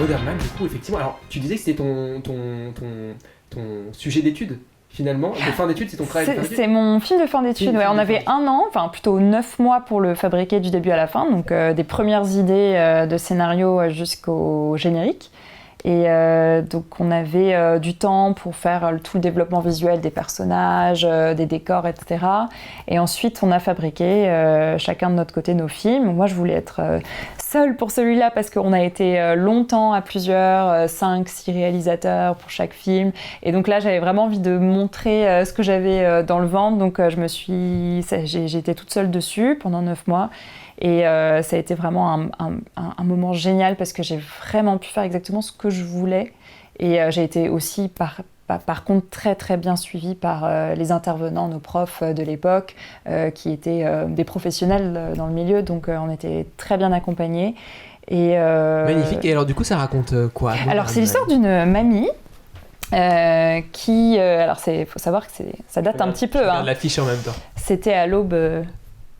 Modern Man, du coup, effectivement. Alors, tu disais que c'était ton sujet d'étude, finalement. De fin d'études, c'est ton travail de fin d'études. C'est mon film de fin d'études, ouais. On avait 1 an, enfin plutôt 9 mois pour le fabriquer du début à la fin. Donc, des premières idées de scénario jusqu'au générique. Et donc on avait du temps pour faire tout le développement visuel des personnages, des décors, etc. Et ensuite on a fabriqué chacun de notre côté nos films. Moi je voulais être seule pour celui-là parce qu'on a été longtemps à plusieurs, 5-6 réalisateurs pour chaque film. Et donc là j'avais vraiment envie de montrer ce que j'avais dans le ventre. Donc j'ai été toute seule dessus pendant 9 mois. Et ça a été vraiment un moment génial parce que j'ai vraiment pu faire exactement ce que je voulais. Et j'ai été aussi, par contre, très très bien suivie par les intervenants, nos profs de l'époque, qui étaient des professionnels dans le milieu. Donc on était très bien accompagnés. Et, magnifique. Et alors du coup, ça raconte quoi? Alors c'est l'histoire d'une mamie. Qui, alors faut savoir que ça date un petit peu. Je regarde l'affiche en même temps. C'était à l'aube.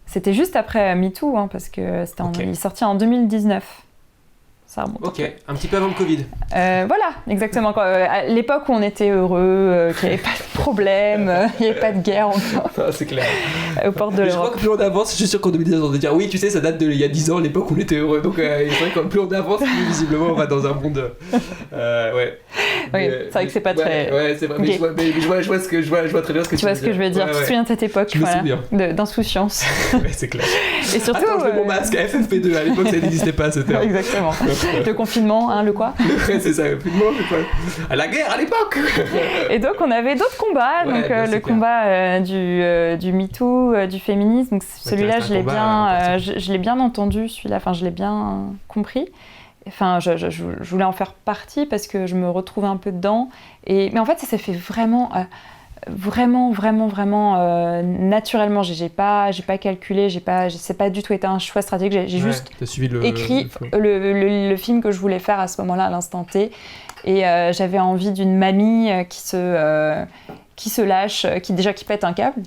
C'était juste après MeToo, hein, parce que il est sorti en 2019. Ça remonte. Ok, un petit peu avant le Covid. Voilà, exactement. À l'époque où on était heureux, qu'il n'y avait pas de problème, il n'y avait pas de guerre encore. Ah, c'est clair. Aux portes de l'Europe. Je crois que plus on avance, je suis sûr qu'en 2019, on va dire oui, tu sais, ça date d'il y a 10 ans, l'époque où on était heureux. Donc c'est vrai que plus on avance, plus visiblement on va dans un monde. Ouais. Oui, c'est vrai que c'est pas très. Ouais, c'est vrai. Okay. Mais je vois très bien ce que tu veux dire. Tu vois ce que je veux dire. Tu te souviens de cette époque, d'insouciance. Ouais, c'est clair. Et surtout. Attends, je mets mon masque à FFP2. À l'époque, ça n'existait pas, ce terme. Exactement. Le confinement, hein, le quoi? C'est ça, le confinement, c'est quoi? À la guerre, à l'époque. Et donc, on avait d'autres combats. Donc, le combat du MeToo, du féminisme. Donc, celui-là, je l'ai bien entendu, celui-là. Enfin, je l'ai bien compris. Enfin, je voulais en faire partie parce que je me retrouvais un peu dedans. Mais en fait, ça s'est fait vraiment naturellement. J'ai pas calculé, c'est pas du tout été un choix stratégique. J'ai juste écrit le film que je voulais faire à ce moment-là, à l'instant T. Et j'avais envie d'une mamie qui se lâche, qui pète un câble,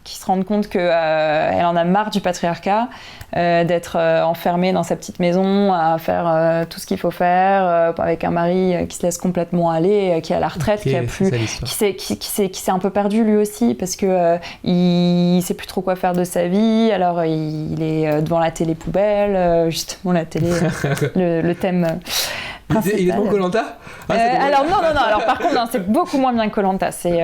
qui se rende compte qu'elle en a marre du patriarcat, d'être enfermée dans sa petite maison à faire tout ce qu'il faut faire, avec un mari qui se laisse complètement aller, qui est à la retraite, qui s'est un peu perdu lui aussi parce que il sait plus trop quoi faire de sa vie. Alors il est devant la télé poubelle, justement la télé, le thème. Il est dans Koh-Lanta? Alors non. Alors par contre, non, c'est beaucoup moins bien que Koh-Lanta. C'est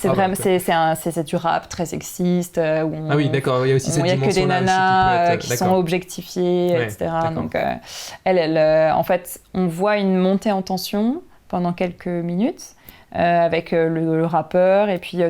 vraiment, c'est du rap très sexiste. Ah oui, d'accord. Il y a aussi cette dimension-là. Il y a que des nanas qui sont objectifiées, ouais, etc. Donc en fait, on voit une montée en tension pendant quelques minutes avec le rappeur et puis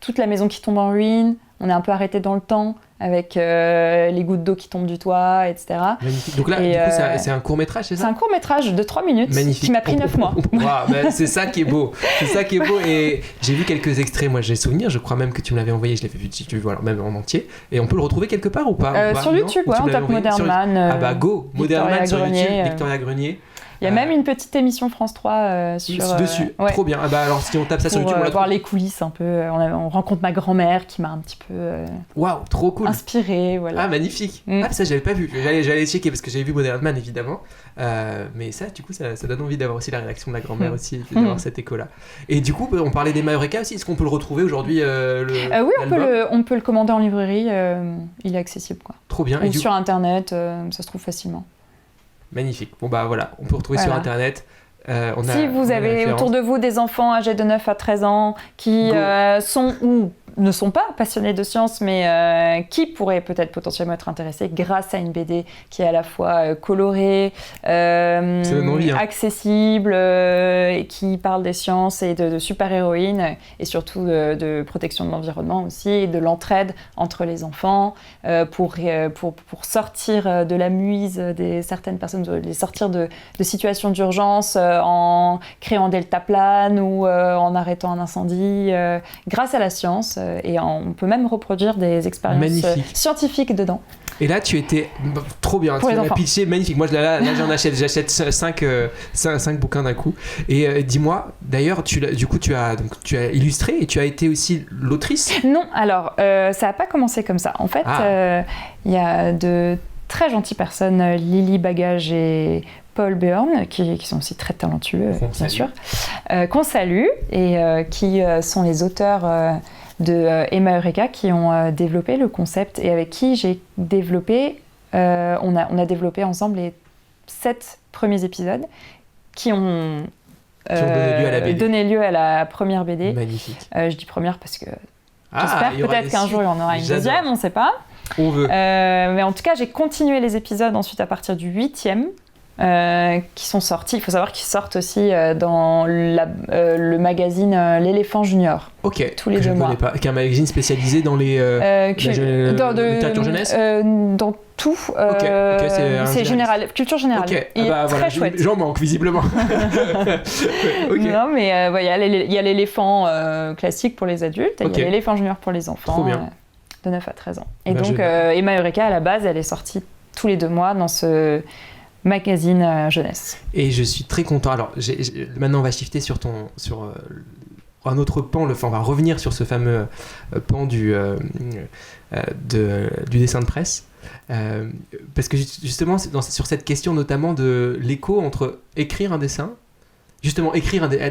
toute la maison qui tombe en ruine. On est un peu arrêté dans le temps avec les gouttes d'eau qui tombent du toit, etc. Magnifique. Donc là, du coup, c'est un court-métrage, c'est ça? C'est un court-métrage de 3 minutes. Magnifique. Qui m'a pris 9 mois. Wow, c'est ça qui est beau. C'est ça qui est beau. Et j'ai vu quelques extraits, moi j'ai souvenir, je crois même que tu me l'avais envoyé, je l'avais vu, si tu veux, alors même en entier. Et on peut le retrouver quelque part ou pas? Sur YouTube, on tape Modern Man. Ah bah go, Modern Man sur YouTube, Victoria Grenier. Il y a même une petite émission France 3 dessus. Ouais. Trop bien. Ah bah alors si on tape ça sur YouTube, on va voir les coulisses un peu. On rencontre ma grand-mère qui m'a un petit peu waouh, trop cool. Inspirée, voilà. Ah magnifique. Ah ça j'avais pas vu. J'allais checker parce que j'avais vu Modern Man évidemment. Mais ça du coup ça donne envie d'avoir aussi la réaction de la grand-mère aussi, d'avoir cet écho là. Et du coup on parlait des Eureka aussi. Est-ce qu'on peut le retrouver aujourd'hui oui, on peut le commander en librairie. Il est accessible quoi. Trop bien. Et sur internet, ça se trouve facilement. Magnifique. Bon bah voilà, on peut retrouver sur internet. Si vous avez autour de vous des enfants âgés de 9 à 13 ans qui sont ou ne sont pas passionnés de sciences, mais qui pourraient peut-être potentiellement être intéressés grâce à une BD qui est à la fois colorée, accessible, et qui parle des sciences et de super-héroïnes, et surtout de protection de l'environnement aussi, et de l'entraide entre les enfants, pour sortir de la mouise de certaines personnes, les sortir de situations d'urgence en créant des deltaplanes ou en arrêtant un incendie, grâce à la science. Et on peut même reproduire des expériences scientifiques dedans. Et là, tu étais trop bien. Tu m'as pitché magnifique. Moi, là j'achète 5 bouquins d'un coup. Et dis-moi, d'ailleurs, tu as illustré et tu as été aussi l'autrice? Non, alors, ça n'a pas commencé comme ça. En fait, il y a de très gentilles personnes, Lily Bagage et Paul Byrne, qui sont aussi très talentueux, bien sûr, qu'on salue, et qui sont les auteurs de Emma Eureka, qui ont développé le concept, et avec qui j'ai développé, on a développé ensemble les 7 premiers épisodes qui ont donné lieu à la première BD. Magnifique. Je dis première parce que j'espère peut-être qu'un jour il y en aura une deuxième, on ne sait pas. On veut. Mais en tout cas, j'ai continué les épisodes ensuite à partir du 8e. Qui sont sortis. Il faut savoir qu'ils sortent aussi dans le magazine L'Éléphant Junior. Ok. Tous les 2 mois. Pas. Qui est un magazine spécialisé dans les littérature jeunesse. Dans tout. C'est général, culture générale. Ok. Il est très chouette. J'en manque visiblement. Okay. Non, mais il y a l'éléphant classique pour les adultes et il y a l'éléphant junior pour les enfants. Trop bien. De 9 à 13 ans. Et donc Emma Eureka, à la base, elle est sortie tous les 2 mois dans ce magazine jeunesse. Et je suis très content. Alors, maintenant, on va shifter sur un autre pan. On va revenir sur ce fameux pan du dessin de presse. Parce que justement, sur cette question notamment de l'écho entre écrire un dessin, justement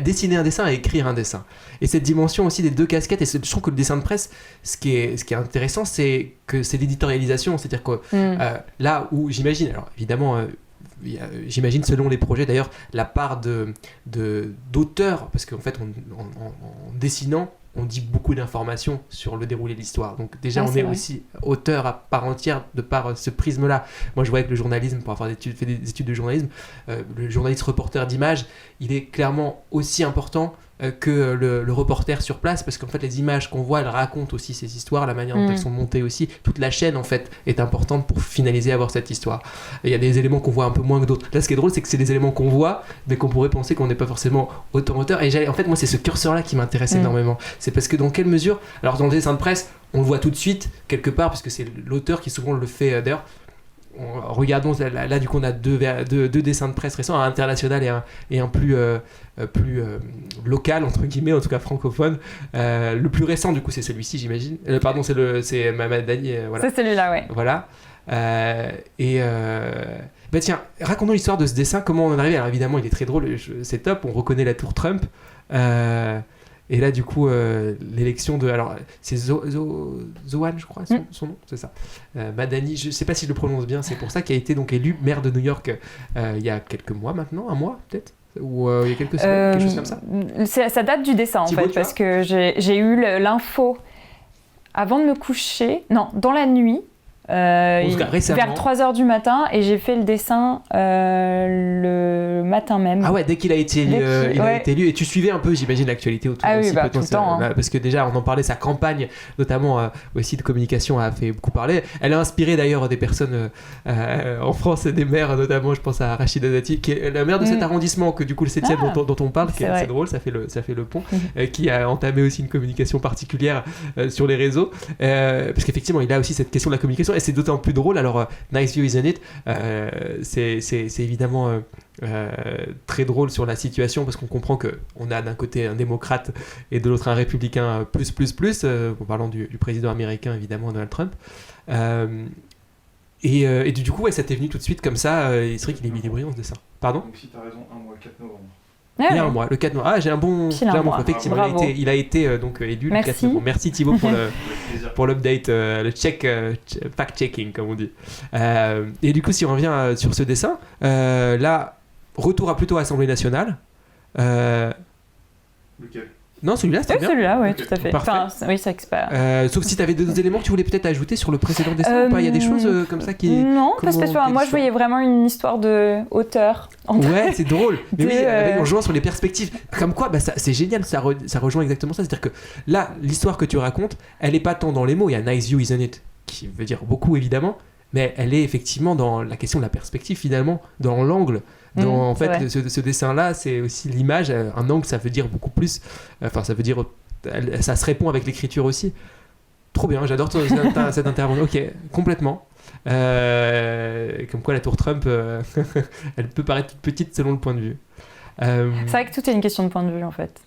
dessiner un dessin et écrire un dessin. Et cette dimension aussi des 2 casquettes, et je trouve que le dessin de presse, ce qui est intéressant, c'est que c'est l'éditorialisation. C'est-à-dire que là où j'imagine, alors évidemment... j'imagine selon les projets d'ailleurs la part d'auteur, parce qu'en fait en dessinant on dit beaucoup d'informations sur le déroulé de l'histoire, donc déjà on est aussi auteur à part entière de par ce prisme là. Moi je vois que le journalisme, pour avoir fait des études de journalisme, le journaliste reporter d'image, il est clairement aussi important que le reporter sur place, parce qu'en fait les images qu'on voit, elles racontent aussi ces histoires, la manière dont elles sont montées aussi, toute la chaîne en fait est importante pour finaliser, avoir cette histoire. Et il y a des éléments qu'on voit un peu moins que d'autres. Là ce qui est drôle, c'est que c'est des éléments qu'on voit mais qu'on pourrait penser qu'on n'est pas forcément auteur, et en fait moi c'est ce curseur là qui m'intéresse énormément. C'est parce que dans quelle mesure, alors dans le dessin de presse on le voit tout de suite quelque part, parce que c'est l'auteur qui souvent le fait. D'ailleurs regardons là du coup on a deux dessins de presse récents, un international et un plus local entre guillemets, en tout cas francophone. Le plus récent du coup c'est celui-ci, j'imagine. Pardon, c'est Madani, voilà. C'est celui-là, ouais. Voilà. Tiens, racontons l'histoire de ce dessin, comment on en est arrivé. Alors évidemment il est très drôle, c'est top, on reconnaît la tour Trump. Et là, du coup, l'élection de... Alors, c'est Zohan, je crois, son nom, c'est ça. Madani, je ne sais pas si je le prononce bien, c'est pour ça qu'il a été donc élu maire de New York il y a quelques mois maintenant, un mois peut-être, ou il y a quelques semaines, quelque chose comme ça. Ça date du dessin, Thibaut, en fait, parce que j'ai eu l'info avant de me coucher, non, dans la nuit, vers 3h du matin, et j'ai fait le dessin le matin même. Ah ouais, dès qu'il a été élu, et tu suivais un peu, j'imagine, l'actualité autour aussi, tout le temps, parce que déjà on en parlait, sa campagne notamment aussi de communication a fait beaucoup parler. Elle a inspiré d'ailleurs des personnes en France, des maires, notamment je pense à Rachida Dati, qui est la maire de cet arrondissement, que du coup le 7e dont on parle, qui est assez drôle, ça fait le pont, qui a entamé aussi une communication particulière sur les réseaux, parce qu'effectivement il a aussi cette question de la communication. Et c'est d'autant plus drôle. Alors, Nice View, Isn't It, c'est évidemment très drôle sur la situation, parce qu'on comprend qu'on a d'un côté un démocrate et de l'autre un républicain plus, en parlant du président américain, évidemment, Donald Trump. Et du coup, ça t'est venu tout de suite comme ça. C'est vrai qu'il est brillant ce dessin. Pardon ? Donc, si t'as raison, un mois, 4 novembre. Il y a un mois, le 4 novembre. Ah, j'ai un bon effectivement, il a été donc élu le 4 novembre. Merci Thibaut pour l'update, le fact-checking, comme on dit. Et du coup, si on revient sur ce dessin, là, retour plutôt à l'Assemblée nationale. Lequel ? Non, celui-là, c'était bien. Celui-là, oui, tout à fait. Parfait. Enfin, oui, c'est expert. Sauf si tu avais d'autres éléments que tu voulais peut-être ajouter sur le précédent dessin ou pas. Il y a des choses comme ça qui... Non, parce que moi, je voyais vraiment une histoire de auteur. Ouais, c'est drôle. Mais oui, en jouant sur les perspectives. Comme quoi, c'est génial, ça rejoint exactement ça. C'est-à-dire que là, l'histoire que tu racontes, elle n'est pas tant dans les mots. Il y a Nice View, Isn't It, qui veut dire beaucoup, évidemment. Mais elle est effectivement dans la question de la perspective, finalement, dans l'angle. En fait, ce dessin-là, c'est aussi l'image. Un angle, ça veut dire beaucoup plus. Enfin, ça veut dire... Ça se répond avec l'écriture aussi. Trop bien, j'adore cette intervention. Ok, complètement. Comme quoi la tour Trump, elle peut paraître toute petite selon le point de vue. C'est vrai que tout est une question de point de vue, en fait.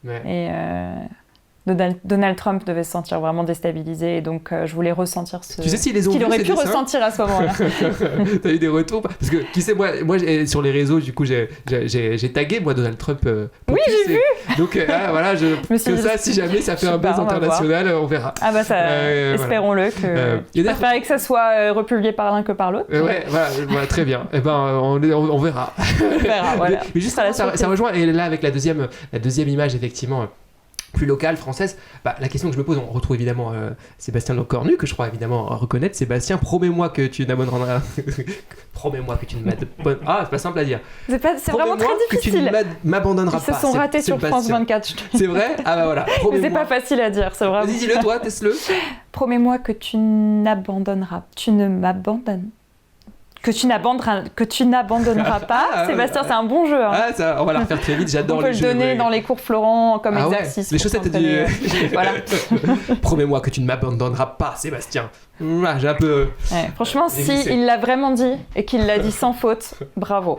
Ouais. Et Donald Trump devait se sentir vraiment déstabilisé et donc je voulais ressentir ce qu'il aurait pu ressentir à ce moment-là. T'as eu des retours parce que qui sait moi sur les réseaux du coup j'ai tagué moi Donald Trump. Oui j'ai vu. Donc voilà si jamais ça fait un buzz international on verra. Ah bah ça espérons-le que je préférerais que ça soit republié par l'un que par l'autre. Ouais voilà très bien. Et ben on verra. On verra voilà. Mais juste ça rejoint et là avec la deuxième image effectivement. Plus locale, française, la question que je me pose, on retrouve évidemment Sébastien Lecornu, que je crois évidemment reconnaître. Sébastien, promets-moi que tu n'abandonneras... promets-moi que tu ne m'abandonneras... Ah, c'est pas simple à dire. C'est vraiment très difficile. Que tu ne m'abandonneras pas. Ils se sont ratés sur France 24. C'est vrai ? Ah bah voilà. C'est pas facile à dire, c'est vraiment... Vas-y, dis-le toi, teste-le. Promets-moi que tu n'abandonneras... Tu ne m'abandonnes... Que tu n'abandonneras pas. Sébastien, c'est un bon jeu. Hein. Ah, ça, on va la refaire très vite, j'adore les jeux. On peut le donner dans les cours Florent comme exercice. Les chaussettes du... Voilà. Promets-moi que tu ne m'abandonneras pas, Sébastien. J'ai un peu... franchement, il l'a vraiment dit et qu'il l'a dit sans faute, bravo.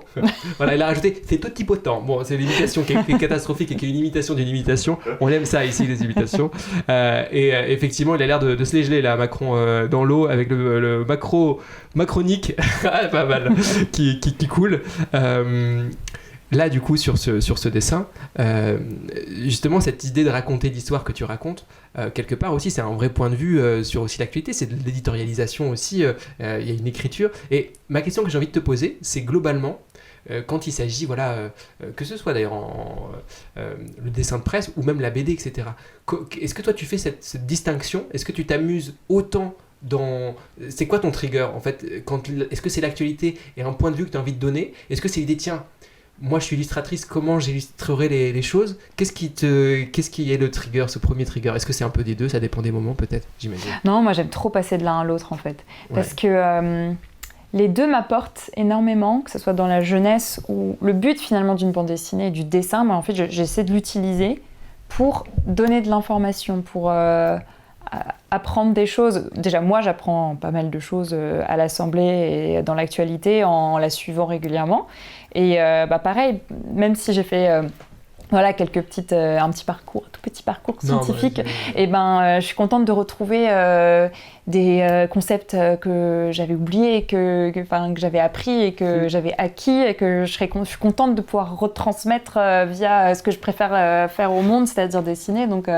Voilà, il a rajouté « c'est totipotent ». Bon, c'est l'imitation qui est catastrophique et qui est une imitation d'une imitation. On aime ça ici, les imitations. Et effectivement, il a l'air de se les geler, là, Macron, dans l'eau, avec le macronique, pas mal, qui coule. Là, du coup, sur ce dessin, justement, cette idée de raconter l'histoire que tu racontes, quelque part aussi, c'est un vrai point de vue sur aussi l'actualité, c'est de l'éditorialisation aussi, il y a une écriture. Et ma question que j'ai envie de te poser, c'est globalement, quand il s'agit, que ce soit d'ailleurs le dessin de presse ou même la BD, etc. Est-ce que toi, tu fais cette distinction ? Est-ce que tu t'amuses autant c'est quoi ton trigger en fait est-ce que c'est l'actualité et un point de vue que tu as envie de donner ? Est-ce que c'est l'idée, tiens, moi je suis illustratrice, comment j'illustrerai les choses ? Qu'est-ce qui est le trigger, ce premier trigger ? Est-ce que c'est un peu des deux ? Ça dépend des moments peut-être, j'imagine. Non, moi j'aime trop passer de l'un à l'autre en fait. Parce que les deux m'apportent énormément, que ce soit dans la jeunesse ou le but finalement d'une bande dessinée et du dessin. Moi en fait j'essaie de l'utiliser pour donner de l'information, pour... apprendre des choses. Déjà, moi, j'apprends pas mal de choses à l'Assemblée et dans l'actualité en la suivant régulièrement. Et pareil, même si j'ai fait un tout petit parcours scientifique, je suis contente de retrouver des concepts que j'avais oubliés, que j'avais appris et que j'avais acquis et que je suis contente de pouvoir retransmettre via ce que je préfère faire au monde, c'est-à-dire dessiner. Donc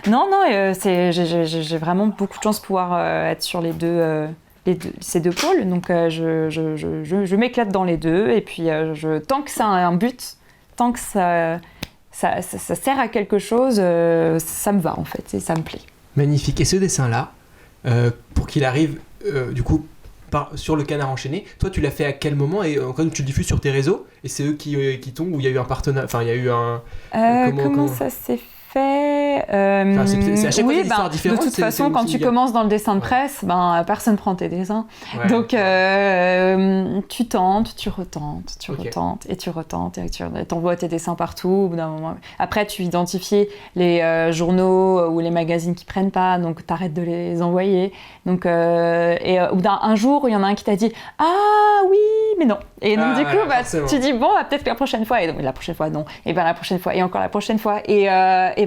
j'ai vraiment beaucoup de chance de pouvoir être sur ces deux pôles. Donc je m'éclate dans les deux et puis tant que ça a un but, tant que ça sert à quelque chose, ça me va en fait et ça me plaît. Magnifique. Et ce dessin-là, pour qu'il arrive du coup sur le Canard enchaîné, toi tu l'as fait à quel moment et quand tu le diffuses sur tes réseaux et c'est eux qui tombent ou il y a eu un partenariat, enfin il y a eu un... comment ça s'est fait c'est à chaque fois des histoires différentes. De toute façon, quand tu commences dans le dessin de presse, personne prend tes dessins. Ouais, donc, tu tentes, tu retentes, et tu retentes, et tu envoies tes dessins partout. Au bout d'un moment. Après, tu identifies les journaux ou les magazines qui prennent pas, donc tu arrêtes de les envoyer. Donc, et au bout d'un jour, il y en a un qui t'a dit « Ah oui, mais non !» Et donc, du coup, tu dis « Bon, peut-être que la prochaine fois. » Et donc, la prochaine fois, non. Et la prochaine fois, et encore la prochaine fois. Et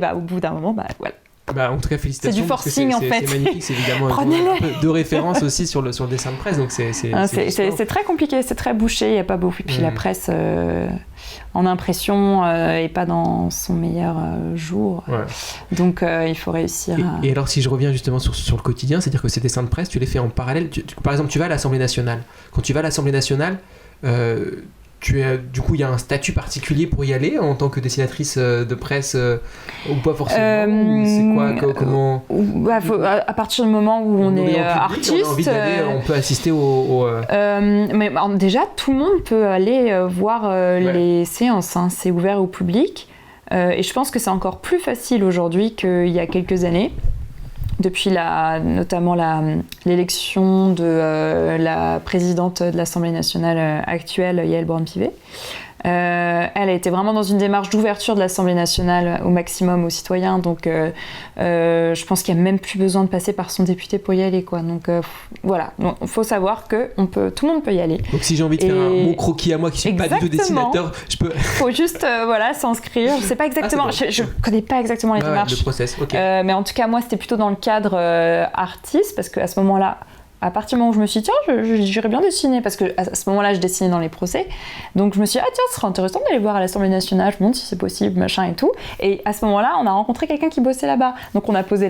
au bout d'un moment, voilà. En tout cas, félicitations. C'est du forcing en fait. C'est magnifique, c'est évidemment un peu de référence aussi sur le dessin de presse. Donc c'est très compliqué, c'est très bouché, il n'y a pas beaucoup. Puis la presse en impression n'est pas dans son meilleur jour. Ouais. Donc il faut réussir et alors, si je reviens justement sur le quotidien, c'est-à-dire que ces dessins de presse, tu les fais en parallèle. Par exemple, tu vas à l'Assemblée nationale. Quand tu vas à l'Assemblée nationale, du coup, il y a un statut particulier pour y aller en tant que dessinatrice de presse ou pas forcément ou c'est quoi comment à partir du moment où on est artiste, on a envie d'aller, on peut assister mais déjà, tout le monde peut aller voir les séances. Hein, c'est ouvert au public et je pense que c'est encore plus facile aujourd'hui qu'il y a quelques années. Depuis notamment l'élection de la présidente de l'Assemblée nationale actuelle, Yaël Braun-Pivet. Elle a été vraiment dans une démarche d'ouverture de l'Assemblée nationale au maximum aux citoyens. Donc, je pense qu'il n'y a même plus besoin de passer par son député pour y aller, quoi. Donc, voilà. Il faut savoir que tout le monde peut y aller. Donc, si j'ai envie de faire mon croquis à moi qui ne suis pas du tout dessinateur, je peux... Il faut juste s'inscrire. Je ne sais pas exactement. Je ne connais pas exactement les démarches. Le process, ok. Mais en tout cas, moi, c'était plutôt dans le cadre artiste, parce qu'à ce moment-là, à partir du moment où je me suis dit, tiens, j'irais bien dessiner, parce qu'à ce moment-là, je dessinais dans les procès. Donc, je me suis dit, tiens, ce serait intéressant d'aller voir à l'Assemblée nationale, je me demande si c'est possible, machin et tout. Et à ce moment-là, on a rencontré quelqu'un qui bossait là-bas. Donc, on a posé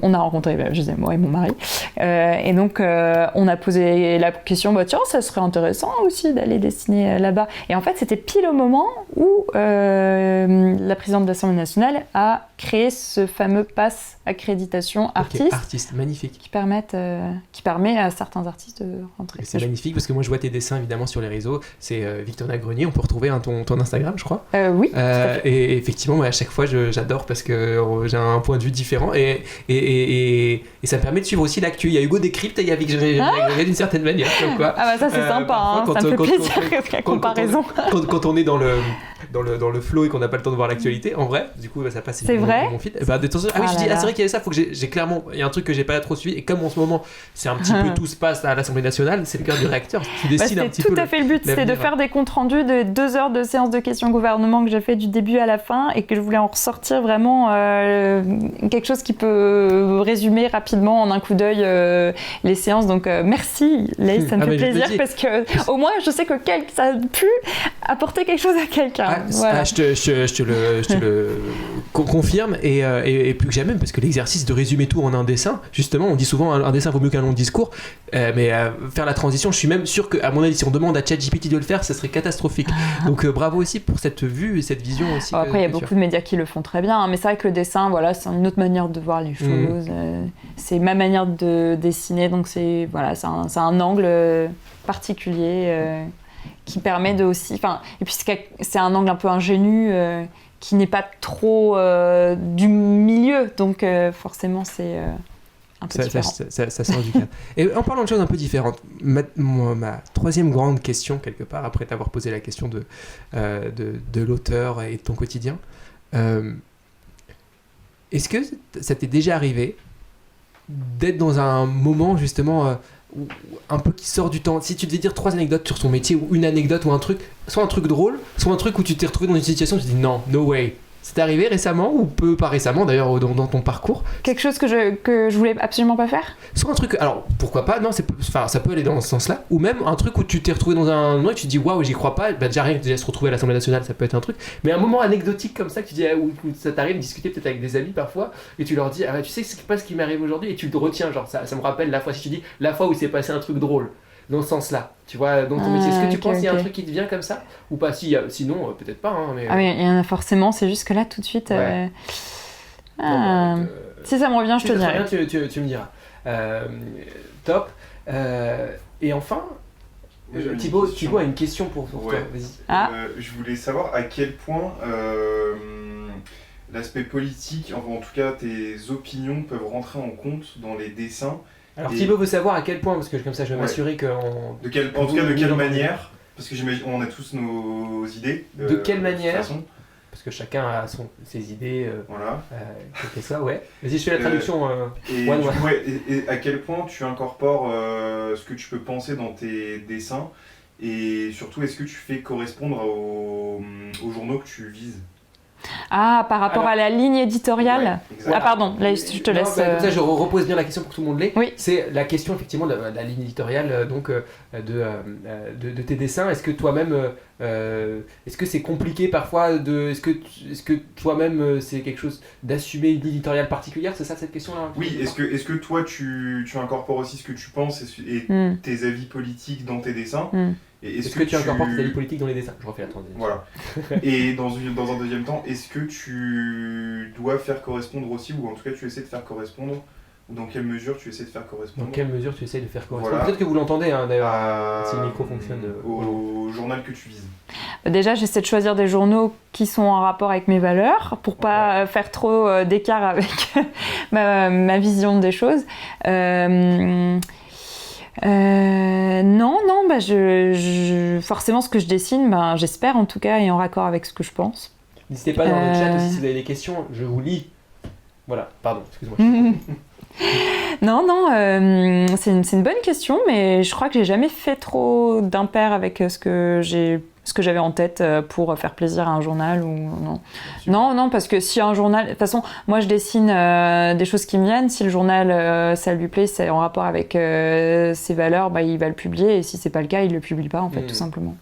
on a rencontré, je disais, moi et mon mari. Et donc, on a posé la question, tiens, ça serait intéressant aussi d'aller dessiner là-bas. Et en fait, c'était pile au moment où la présidente de l'Assemblée nationale a créé ce fameux pass accréditation artiste. Artiste, magnifique. Qui permet à certains artistes de rentrer. C'est magnifique parce que moi je vois tes dessins évidemment sur les réseaux. C'est Victorina Grenier, on peut retrouver ton Instagram, je crois. Oui. Et effectivement, à chaque fois j'adore parce que j'ai un point de vue différent et ça me permet de suivre aussi l'actu. Il y a Hugo Décrypte et il y a Victorina Grenier d'une certaine manière. Comme quoi, ça c'est sympa, ça me fait plaisir la comparaison. Quand on est dans le flow et qu'on n'a pas le temps de voir l'actualité, en vrai, du coup ça passe. C'est vrai. Mon feed. C'est vrai qu'il y avait ça. Faut que j'ai clairement, il y a un truc que j'ai pas trop suivi et comme en ce moment c'est un petit peu tout se passe à l'Assemblée nationale, c'est le cœur du réacteur. Tu dessines un petit peu. C'était tout à fait le but, c'était de faire des comptes rendus de 2 heures de séance de questions gouvernement que j'ai fait du début à la fin et que je voulais en ressortir vraiment quelque chose qui peut résumer rapidement en un coup d'œil les séances. Donc merci Laïs, ça me fait plaisir parce que au moins je sais que ça a pu apporter quelque chose à quelqu'un. Voilà. Je te le confirme et plus que jamais parce que l'exercice de résumer tout en un dessin, justement, on dit souvent un dessin vaut mieux qu'un long discours, mais faire la transition, je suis même sûr qu'à mon avis, si on demande à ChatGPT de le faire, ça serait catastrophique. Donc bravo aussi pour cette vue et cette vision aussi. Après, il y a beaucoup de médias qui le font très bien, hein, mais c'est vrai que le dessin, c'est une autre manière de voir les choses. C'est ma manière de dessiner, donc c'est un angle particulier qui permet de aussi... Et puis c'est un angle un peu ingénu qui n'est pas trop du milieu, donc forcément c'est un peu différent. Ça sort du cadre. Et en parlant de choses un peu différentes, ma troisième grande question, quelque part, après t'avoir posé la question de l'auteur et de ton quotidien, est-ce que ça t'est déjà arrivé d'être dans un moment justement... un peu qui sort du temps, si tu devais dire 3 anecdotes sur ton métier ou une anecdote ou un truc, soit un truc drôle, soit un truc où tu t'es retrouvé dans une situation où tu te dis non, no way. C'est arrivé récemment ou pas récemment d'ailleurs dans ton parcours? Quelque chose que je voulais absolument pas faire? Soit un truc, alors pourquoi pas, non, ça peut aller dans ce sens-là, ou même un truc où tu t'es retrouvé dans un endroit et tu te dis waouh, j'y crois pas, déjà rien que déjà se retrouver à l'Assemblée nationale, ça peut être un truc, mais un moment anecdotique comme ça que tu dis, où ça t'arrive de discuter peut-être avec des amis parfois, et tu leur dis, tu sais c'est pas ce qui m'arrive aujourd'hui, et tu le retiens, genre ça me rappelle la fois, si tu dis la fois où il s'est passé un truc drôle. Dans ce sens-là, tu vois, dans ton métier. Est-ce que tu penses qu'il y a un truc qui te vient comme ça? Ou pas? Sinon, peut-être pas. Hein, mais... mais il y en a forcément, c'est juste que là, tout de suite... Ouais. Si ça me revient, je te dirai. Tu me diras. Top. Et enfin, Thibaut a une question pour toi. Vas-y. Je voulais savoir à quel point l'aspect politique, enfin, en tout cas tes opinions, peuvent rentrer en compte dans les dessins. Alors Thibaut veut savoir à quel point, parce que comme ça je vais m'assurer qu'on... En tout cas, de quelle manière, parce que j'imagine on a tous nos idées. De quelle manière, parce que chacun a ses idées, voilà. Quel que soit, ouais. Vas-y, je fais la traduction. Et à quel point tu incorpores ce que tu peux penser dans tes dessins, et surtout est-ce que tu fais correspondre aux journaux que tu vises? Par rapport à la ligne éditoriale. Pardon, là, je te laisse... Comme ça, je repose bien la question pour que tout le monde l'ait. Oui. C'est la question, effectivement, de la ligne éditoriale de tes dessins. Est-ce que toi-même... est-ce que c'est compliqué parfois est-ce que toi-même, c'est quelque chose d'assumer une ligne éditoriale particulière? C'est ça, cette question-là? Oui, est-ce que toi, tu incorpores aussi ce que tu penses et tes avis politiques dans tes dessins? Et est-ce que tu incorpores tes avis politiques dans les dessins? Je refais la transition. Voilà. Et dans un deuxième temps, est-ce que tu dois faire correspondre aussi, ou en tout cas tu essaies de faire correspondre, ou dans quelle mesure tu essaies de faire correspondre? Dans quelle mesure tu essaies de faire correspondre? Peut-être que vous l'entendez, hein, d'ailleurs, si le micro fonctionne. Au journal que tu vises. Déjà, j'essaie de choisir des journaux qui sont en rapport avec mes valeurs, pour pas faire trop d'écart avec ma vision des choses. Non, forcément, ce que je dessine, j'espère en tout cas, est en raccord avec ce que je pense. N'hésitez pas dans le chat aussi si vous avez des questions, je vous lis. Voilà, pardon, excuse-moi. Non, c'est une bonne question, mais je crois que j'ai jamais fait trop d'impair avec ce que j'avais en tête pour faire plaisir à un journal ou non. Non, parce que si un journal, de toute façon, moi je dessine des choses qui me viennent. Si le journal ça lui plaît, c'est en rapport avec ses valeurs, il va le publier. Et si c'est pas le cas, il le publie pas en fait, tout simplement.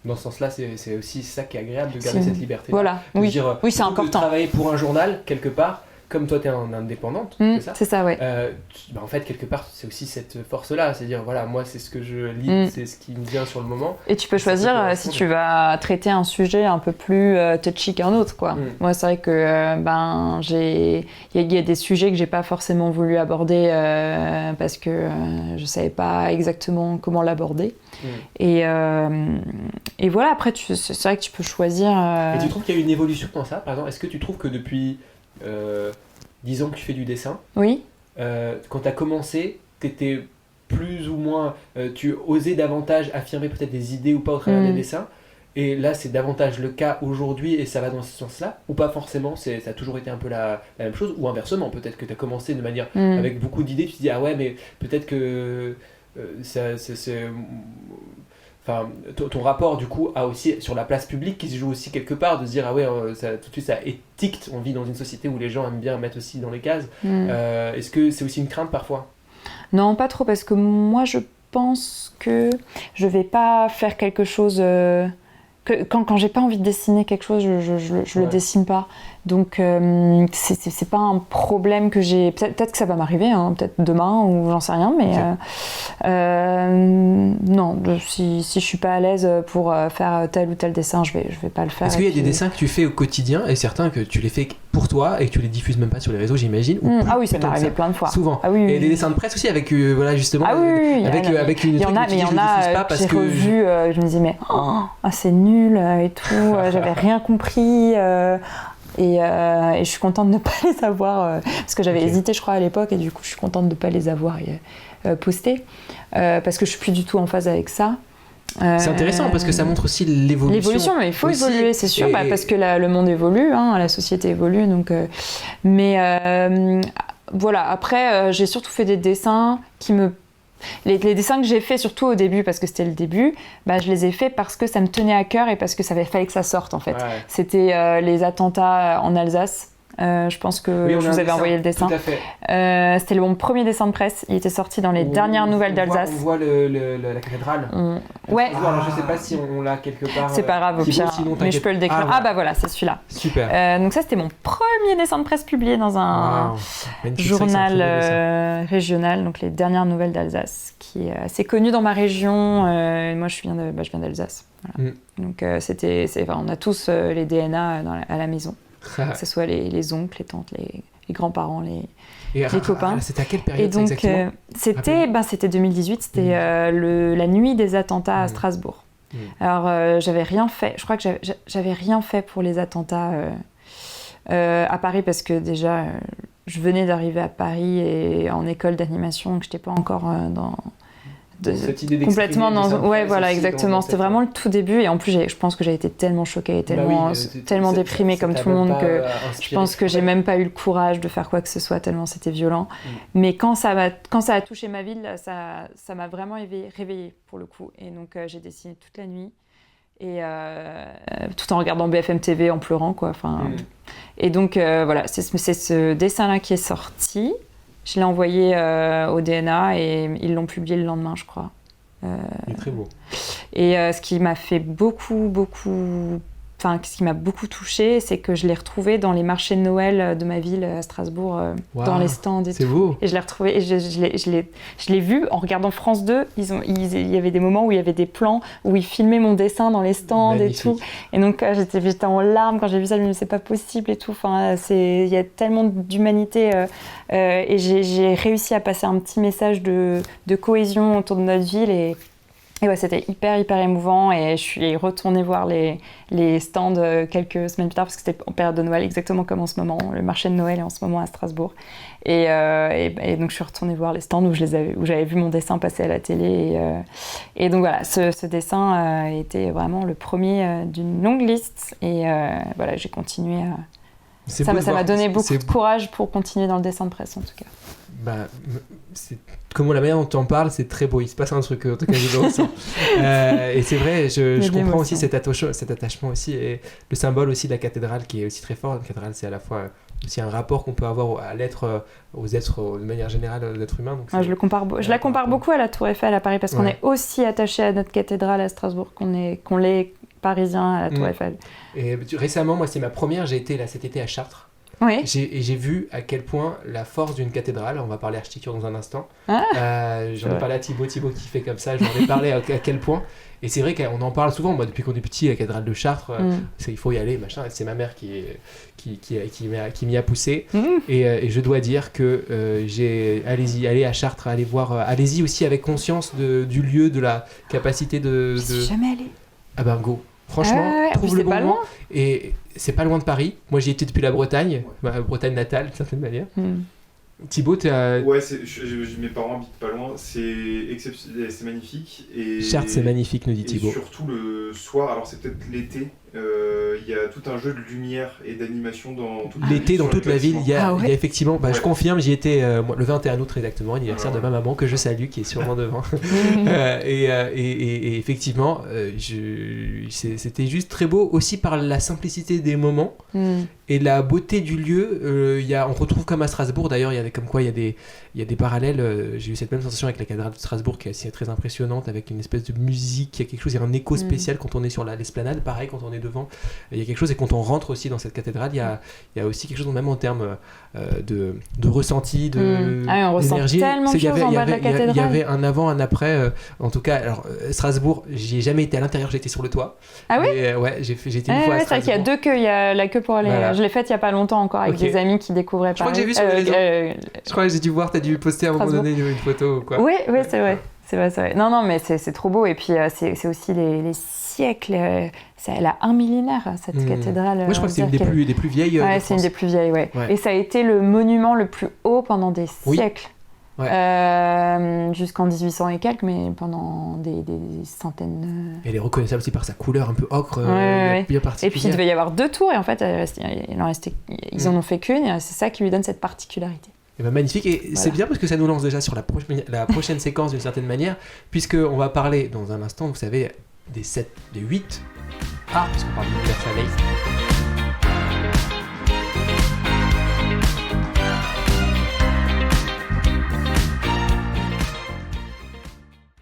Dans ce sens-là, c'est aussi ça qui est agréable de garder cette liberté. Voilà, oui, c'est important. De travailler pour un journal quelque part. Comme toi, tu es indépendante, c'est ça ? C'est ça, ouais. En fait, quelque part, c'est aussi cette force-là. C'est-à-dire, voilà, moi, c'est ce que je lis, c'est ce qui me vient sur le moment. Et tu peux choisir si tu vas traiter un sujet un peu plus touchy qu'un autre, quoi. Moi, c'est vrai que il y a des sujets que j'ai pas forcément voulu aborder parce que je savais pas exactement comment l'aborder. Et voilà, après, c'est vrai que tu peux choisir... Et tu trouves qu'il y a eu une évolution dans ça ? Par exemple, est-ce que tu trouves que depuis... 10 ans que tu fais du dessin. Oui. Quand tu as commencé, tu étais plus ou moins. Tu osais davantage affirmer peut-être des idées ou pas au travers des dessins. Et là, c'est davantage le cas aujourd'hui et ça va dans ce sens-là. Ou pas forcément, ça a toujours été un peu la même chose. Ou inversement, peut-être que tu as commencé de manière avec beaucoup d'idées. Tu te dis, ah ouais, mais peut-être que Enfin, ton rapport du coup a aussi sur la place publique qui se joue aussi quelque part, de se dire ah ouais tout de suite ça étiquette, on vit dans une société où les gens aiment bien mettre aussi dans les cases. Est-ce que c'est aussi une crainte parfois ? Non, pas trop, parce que moi je pense que je vais pas faire quelque chose quand j'ai pas envie de dessiner quelque chose, je le dessine pas. Donc c'est pas un problème que j'ai. Peut-être que ça va m'arriver, peut-être demain ou j'en sais rien, mais non. Si je suis pas à l'aise pour faire tel ou tel dessin, je vais pas le faire. Est-ce qu'il y a des dessins que tu fais au quotidien et certains que tu les fais pour toi et que tu les diffuses même pas sur les réseaux, j'imagine Ah oui, ça m'est arrivé plein de fois. Souvent. Ah, oui, et des dessins de presse aussi avec voilà justement avec une. Il y en a, mais il y en a j'ai revu. Je me disais mais c'est nul et tout. J'avais rien compris. Et je suis contente de ne pas les avoir parce que j'avais hésité je crois à l'époque et du coup je suis contente de ne pas les avoir postés parce que je suis plus du tout en phase avec ça. C'est intéressant parce que ça montre aussi l'évolution. Mais il faut évoluer, c'est sûr, parce que le monde évolue, la société évolue. Donc, voilà, après j'ai surtout fait des dessins qui me... Les dessins que j'ai faits, surtout au début, parce que c'était le début, je les ai faits parce que ça me tenait à cœur et parce que fallait que ça sorte en fait. Ouais. C'était les attentats en Alsace. Je pense que je vous avais envoyé le dessin. Tout à fait. C'était mon premier dessin de presse. Il était sorti dans les dernières nouvelles d'Alsace. On voit la cathédrale. Ouais. Alors, je sais pas si on l'a quelque part. C'est pas grave, au pire. Mais je peux le décrire. Voilà, c'est celui-là. Super. Donc ça, c'était mon premier dessin de presse publié dans un journal régional, donc les dernières nouvelles d'Alsace, qui est assez connu dans ma région. Moi, je viens d'Alsace. Voilà. Donc on a tous les DNA à la maison. Que ce soit les oncles, les tantes, les grands-parents, les copains. C'était à quelle période et donc, exactement c'était 2018, c'était la nuit des attentats à Strasbourg. Alors, j'avais rien fait, je crois que j'avais rien fait pour les attentats à Paris parce que déjà, je venais d'arriver à Paris et en école d'animation, donc je n'étais pas encore cette idée complètement voilà, exactement. C'était vraiment le tout début et en plus je pense que j'ai été tellement choquée et tellement déprimée comme tout le monde que je pense que j'ai même pas eu le courage de faire quoi que ce soit tellement c'était violent. Mais quand ça a touché ma ville, ça m'a vraiment réveillée pour le coup et donc j'ai dessiné toute la nuit et tout en regardant BFM TV en pleurant quoi. Et donc voilà, c'est ce dessin là qui est sorti. Je l'ai envoyé au DNA et ils l'ont publié le lendemain, je crois. Il est très beau. Et ce qui m'a fait ce qui m'a beaucoup touchée, c'est que je l'ai retrouvé dans les marchés de Noël de ma ville à Strasbourg, dans les stands et tout. C'est beau. Et je l'ai retrouvé et je l'ai vu en regardant France 2. Il y avait des moments où il y avait des plans où ils filmaient mon dessin dans les stands. Magnifique. Et tout. Et donc j'étais en larmes quand j'ai vu ça. Je me disais c'est pas possible et tout. Il y a tellement d'humanité et j'ai réussi à passer un petit message de cohésion autour de notre ville et Et ouais, c'était hyper émouvant et je suis retournée voir les stands quelques semaines plus tard parce que c'était en période de Noël, exactement comme en ce moment. Le marché de Noël est en ce moment à Strasbourg. Et donc je suis retournée voir les stands où j'avais vu mon dessin passer à la télé. Et donc voilà, ce dessin a été vraiment le premier d'une longue liste. Et voilà, j'ai continué à... Ça m'a donné beaucoup de courage pour continuer dans le dessin de presse en tout cas. Bah, comment la manière dont tu en parles, c'est très beau. Il se passe un truc, en tout cas, je le ressens. Et c'est vrai, je comprends aussi cet attachement aussi, et le symbole aussi de la cathédrale qui est aussi très fort. La cathédrale, c'est à la fois aussi un rapport qu'on peut avoir à l'être, aux êtres, de manière générale, aux êtres humains. Donc je la compare beaucoup à la Tour Eiffel à Paris, parce qu'on est aussi attaché à notre cathédrale à Strasbourg qu'on l'est parisien à la Tour Eiffel. Et récemment, moi, c'est ma première, j'ai été là cet été à Chartres. Oui. J'ai vu à quel point la force d'une cathédrale, on va parler architecture dans un instant, j'en ai parlé à Thibaut qui fait comme ça, j'en ai parlé à quel point, et c'est vrai qu'on en parle souvent, moi depuis qu'on est petit, la cathédrale de Chartres, il faut y aller, machin, c'est ma mère qui m'y a poussé, et je dois dire que allez à Chartres, allez-y aussi avec conscience du lieu, de la capacité de... Je suis jamais allée. Ah ben go. Franchement, trouve le bon moment. Et c'est pas loin de Paris. Moi, j'y étais depuis la Bretagne, ma Bretagne natale, d'une certaine manière. Thibaut, tu as... Ouais, mes parents habitent pas loin. C'est magnifique. Et Chartres, c'est magnifique, nous dit Thibaut. Et surtout le soir, alors c'est peut-être l'été, il y a tout un jeu de lumière et d'animation dans toute la ville. L'été, dans toute la ville, il y a effectivement... je confirme, j'y étais le 21 aût exactement, anniversaire de ma maman, que je salue, qui est sûrement devant. Et effectivement, c'était juste très beau, aussi par la simplicité des moments et la beauté du lieu. On retrouve comme à Strasbourg, d'ailleurs, il y a des parallèles. J'ai eu cette même sensation avec la cathédrale de Strasbourg, qui est assez très impressionnante, avec une espèce de musique, il y a un écho spécial quand on est sur l'esplanade, pareil quand on est devant, il y a quelque chose, et quand on rentre aussi dans cette cathédrale, il y a aussi quelque chose, même en termes de ressenti, on ressent tellement de choses en bas de la cathédrale. Il y avait un avant, un après, en tout cas. Alors Strasbourg, j'y ai jamais été à l'intérieur, j'ai été sur le toit. Ah oui. Ouais, j'ai été une fois à Strasbourg. C'est vrai qu'il y a 2 queues, il y a la queue pour aller. Voilà. Je l'ai faite il y a pas longtemps encore avec des amis qui découvraient Paris. Je crois que j'ai vu sur les réseaux. Je crois que j'ai dû voir, t'as dû poster à un moment donné une photo ou quoi. Oui, c'est vrai. C'est vrai. Non, mais c'est trop beau. Et puis, c'est aussi les siècles. Elle a un millénaire, cette cathédrale. Moi, je crois que c'est une des plus vieilles. Ouais, c'est une des plus vieilles, ouais. Et ça a été le monument le plus haut pendant des siècles. Ouais. Jusqu'en 1800 et quelques, mais pendant des centaines. Elle est reconnaissable aussi par sa couleur un peu ocre, bien particulière. Et puis, il devait y avoir 2 tours, et en fait, ils en ont fait qu'une, et c'est ça qui lui donne cette particularité. Et ben magnifique, et c'est bien parce que ça nous lance déjà sur la prochaine séquence d'une certaine manière, puisqu'on va parler dans un instant, vous savez, des 8 arts, parce qu'on parle d'Universal Ace.